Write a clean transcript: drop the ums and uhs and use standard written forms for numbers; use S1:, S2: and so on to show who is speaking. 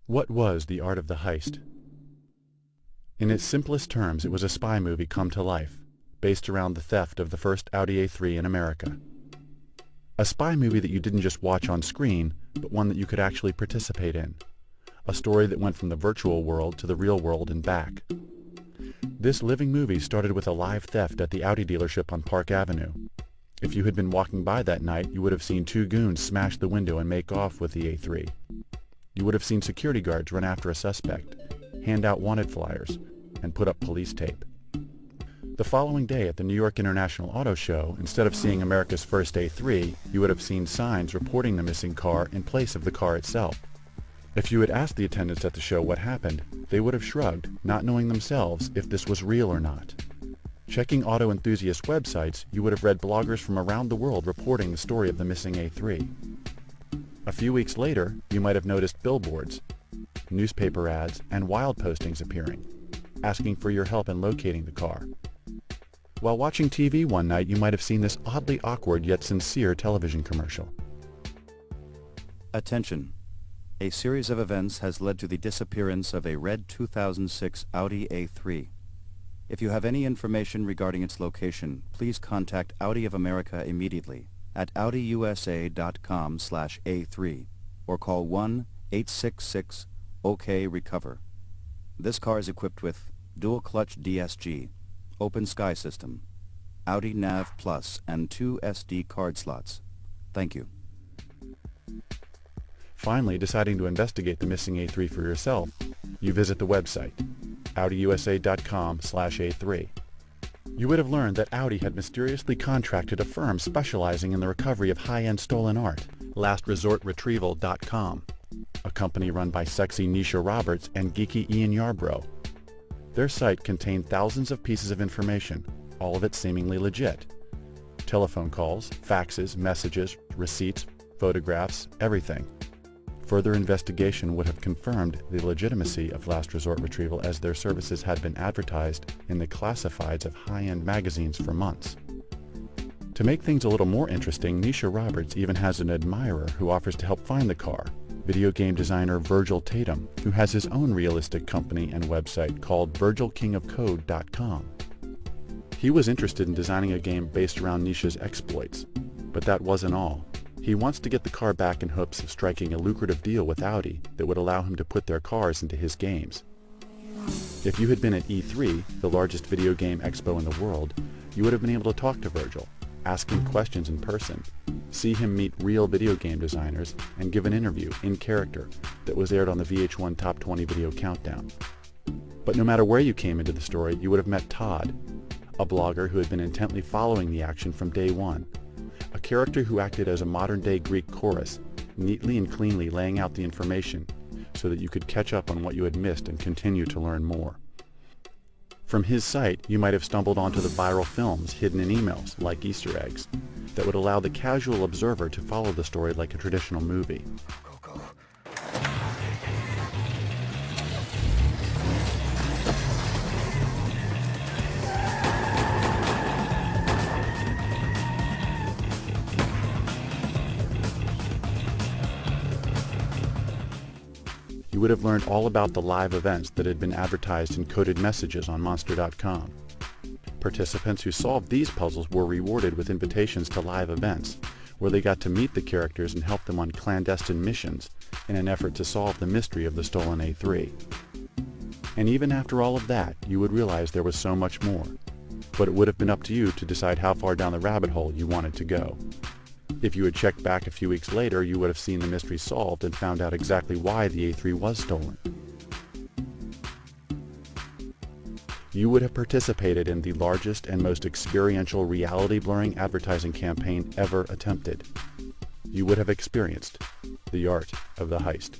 S1: What was The Art of the Heist? In its simplest terms, it was a spy movie come to life, based around the theft of the first Audi A3 in America. A spy movie that you didn't just watch on screen, but one that you could actually participate in. A story that went from the virtual world to the real world and back. This living movie started with a live theft at the Audi dealership on Park Avenue. If you had been walking by that night, you would have seen two goons smash the window and make off with the A3. You would have seen security guards run after a suspect, hand out wanted flyers, and put up police tape. The following day at the New York International Auto Show, instead of seeing America's first A3, you would have seen signs reporting the missing car in place of the car itself. If you had asked the attendants at the show what happened, they would have shrugged, not knowing themselves if this was real or not. Checking auto enthusiast websites, you would have read bloggers from around the world reporting the story of the missing A3. A few weeks later, you might have noticed billboards, newspaper ads, and wild postings appearing, asking for your help in locating the car. While watching TV one night, you might have seen this oddly awkward yet sincere television commercial.
S2: Attention! A series of events has led to the disappearance of a red 2006 Audi A3. If you have any information regarding its location, please contact Audi of America immediately at audiusa.com/A3 or call 1-866-OK-RECOVER. This car is equipped with dual clutch DSG, open sky system, Audi Nav Plus, and 2 SD card slots. Thank you.
S1: Finally, deciding to investigate the missing A3 for yourself, you visit the website, audiusa.com/A3. You would have learned that Audi had mysteriously contracted a firm specializing in the recovery of high-end stolen art, LastResortRetrieval.com, a company run by sexy Nisha Roberts and geeky Ian Yarbrough. Their site contained thousands of pieces of information, all of it seemingly legit. Telephone calls, faxes, messages, receipts, photographs, everything. Further investigation would have confirmed the legitimacy of Last Resort Retrieval, as their services had been advertised in the classifieds of high-end magazines for months. To make things a little more interesting, Nisha Roberts even has an admirer who offers to help find the car, video game designer Virgil Tatum, who has his own realistic company and website called VirgilKingofCode.com. He was interested in designing a game based around Nisha's exploits, but that wasn't all. He wants to get the car back in hopes of striking a lucrative deal with Audi that would allow him to put their cars into his games. If you had been at E3, the largest video game expo in the world, you would have been able to talk to Virgil, ask him questions in person, see him meet real video game designers, and give an interview in character that was aired on the VH1 Top 20 Video Countdown. But no matter where you came into the story, you would have met Todd, a blogger who had been intently following the action from day one. A character who acted as a modern-day Greek chorus, neatly and cleanly laying out the information so that you could catch up on what you had missed and continue to learn more. From his site, you might have stumbled onto the viral films hidden in emails, like Easter eggs, that would allow the casual observer to follow the story like a traditional movie. You would have learned all about the live events that had been advertised in coded messages on Monster.com. Participants who solved these puzzles were rewarded with invitations to live events, where they got to meet the characters and help them on clandestine missions in an effort to solve the mystery of the stolen A3. And even after all of that, you would realize there was so much more, but it would have been up to you to decide how far down the rabbit hole you wanted to go. If you had checked back a few weeks later, you would have seen the mystery solved and found out exactly why the A3 was stolen. You would have participated in the largest and most experiential reality-blurring advertising campaign ever attempted. You would have experienced the art of the heist.